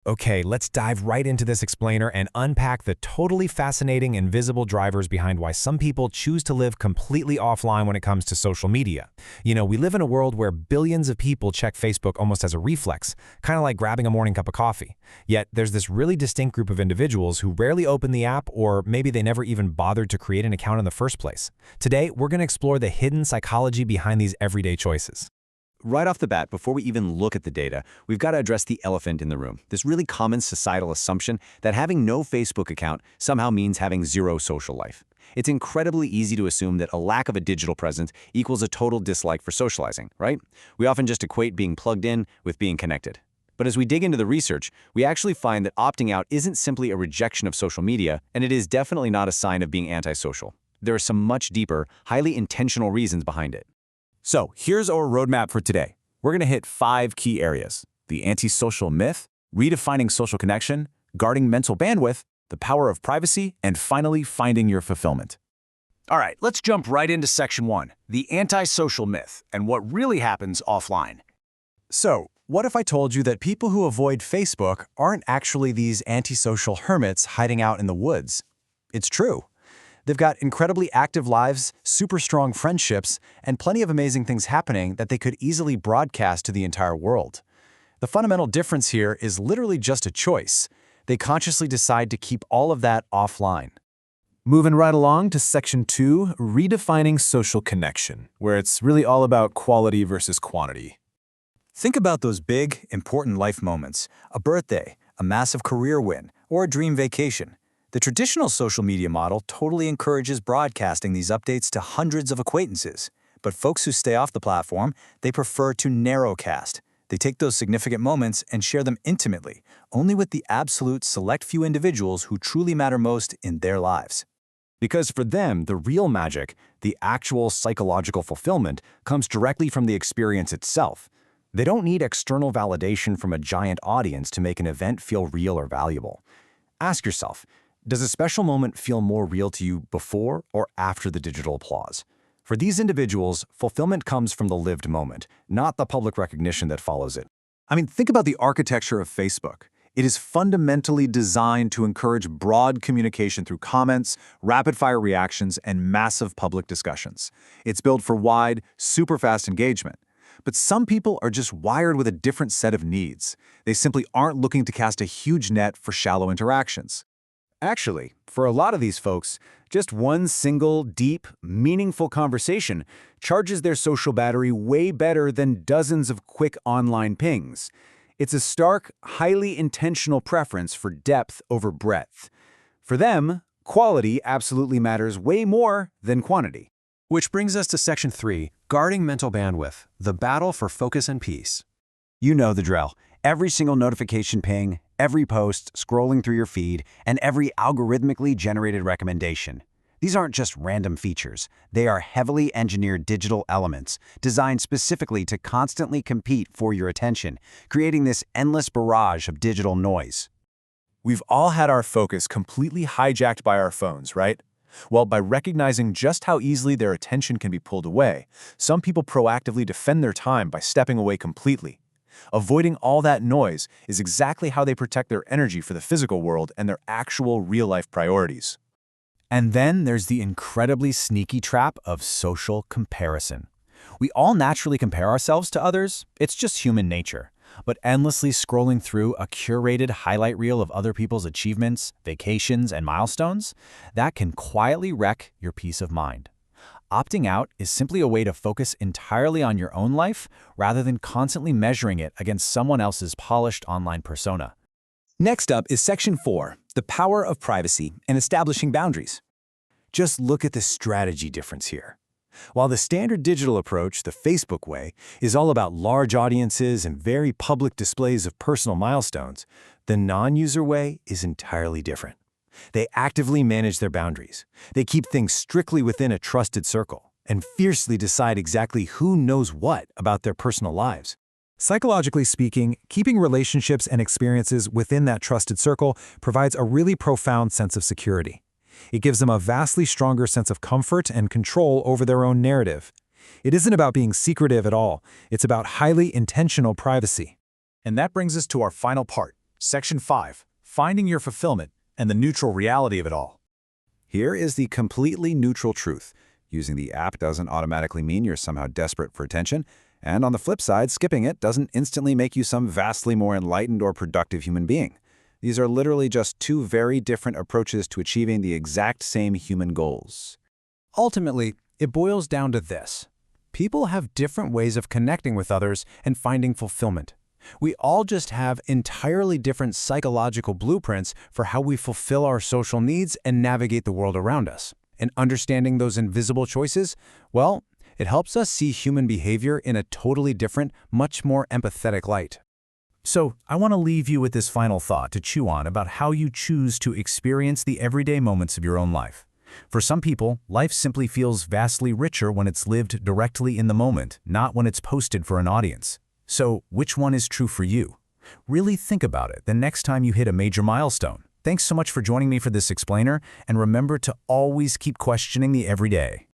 Okay, let's dive right into this explainer and unpack the totally fascinating invisible drivers behind why some people choose to live completely offline when it comes to social media. We live in a world where billions of people check Facebook almost as a reflex, kind of like grabbing a morning cup of coffee. Yet, there's this really distinct group of individuals who rarely open the app, or maybe they never even bothered to create an account in the first place. Today, we're going to explore the hidden psychology behind these everyday choices. Right off the bat, before we even look at the data, we've got to address the elephant in the room, this really common societal assumption that having no Facebook account somehow means having zero social life. It's incredibly easy to assume that a lack of a digital presence equals a total dislike for socializing, right? We often just equate being plugged in with being connected. But as we dig into the research, we actually find that opting out isn't simply a rejection of social media, and it is definitely not a sign of being antisocial. There are some much deeper, highly intentional reasons behind it. So here's our roadmap for today. We're going to hit 5 key areas: the antisocial myth, redefining social connection, guarding mental bandwidth, the power of privacy, and finally finding your fulfillment. All right, let's jump right into section 1, the antisocial myth and what really happens offline. So, what if I told you that people who avoid Facebook aren't actually these antisocial hermits hiding out in the woods? It's true. They've got incredibly active lives, super strong friendships, and plenty of amazing things happening that they could easily broadcast to the entire world. The fundamental difference here is literally just a choice. They consciously decide to keep all of that offline. Moving right along to section 2, redefining social connection, where it's really all about quality versus quantity. Think about those big, important life moments: a birthday, a massive career win, or a dream vacation. The traditional social media model totally encourages broadcasting these updates to hundreds of acquaintances. But folks who stay off the platform, they prefer to narrowcast. They take those significant moments and share them intimately, only with the absolute select few individuals who truly matter most in their lives. Because for them, the real magic, the actual psychological fulfillment, comes directly from the experience itself. They don't need external validation from a giant audience to make an event feel real or valuable. Ask yourself, does a special moment feel more real to you before or after the digital applause? For these individuals, fulfillment comes from the lived moment, not the public recognition that follows it. Think about the architecture of Facebook. It is fundamentally designed to encourage broad communication through comments, rapid-fire reactions, and massive public discussions. It's built for wide, super-fast engagement. But some people are just wired with a different set of needs. They simply aren't looking to cast a huge net for shallow interactions. Actually, for a lot of these folks, just one single, deep, meaningful conversation charges their social battery way better than dozens of quick online pings. It's a stark, highly intentional preference for depth over breadth. For them, quality absolutely matters way more than quantity. Which brings us to section 3, guarding mental bandwidth, the battle for focus and peace. You know the drill. Every single notification ping, every post scrolling through your feed, and every algorithmically generated recommendation. These aren't just random features. They are heavily engineered digital elements designed specifically to constantly compete for your attention, creating this endless barrage of digital noise. We've all had our focus completely hijacked by our phones, right? Well, by recognizing just how easily their attention can be pulled away, some people proactively defend their time by stepping away completely. Avoiding all that noise is exactly how they protect their energy for the physical world and their actual real-life priorities. And then there's the incredibly sneaky trap of social comparison. We all naturally compare ourselves to others. It's just human nature. But endlessly scrolling through a curated highlight reel of other people's achievements, vacations, and milestones, that can quietly wreck your peace of mind. Opting out is simply a way to focus entirely on your own life rather than constantly measuring it against someone else's polished online persona. Next up is section 4, the power of privacy and establishing boundaries. Just look at the strategy difference here. While the standard digital approach, the Facebook way, is all about large audiences and very public displays of personal milestones, the non-user way is entirely different. They actively manage their boundaries. They keep things strictly within a trusted circle and fiercely decide exactly who knows what about their personal lives. Psychologically speaking, keeping relationships and experiences within that trusted circle provides a really profound sense of security. It gives them a vastly stronger sense of comfort and control over their own narrative. It isn't about being secretive at all. It's about highly intentional privacy. And that brings us to our final part, Section 5. Finding your fulfillment and the neutral reality of it all. Here is the completely neutral truth. Using the app doesn't automatically mean you're somehow desperate for attention, and on the flip side, skipping it doesn't instantly make you some vastly more enlightened or productive human being. These are literally just two very different approaches to achieving the exact same human goals. Ultimately, it boils down to this. People have different ways of connecting with others and finding fulfillment. We all just have entirely different psychological blueprints for how we fulfill our social needs and navigate the world around us. And understanding those invisible choices, well, it helps us see human behavior in a totally different, much more empathetic light. So, I want to leave you with this final thought to chew on about how you choose to experience the everyday moments of your own life. For some people, life simply feels vastly richer when it's lived directly in the moment, not when it's posted for an audience. So, which one is true for you? Really think about it the next time you hit a major milestone. Thanks so much for joining me for this explainer, and remember to always keep questioning the everyday.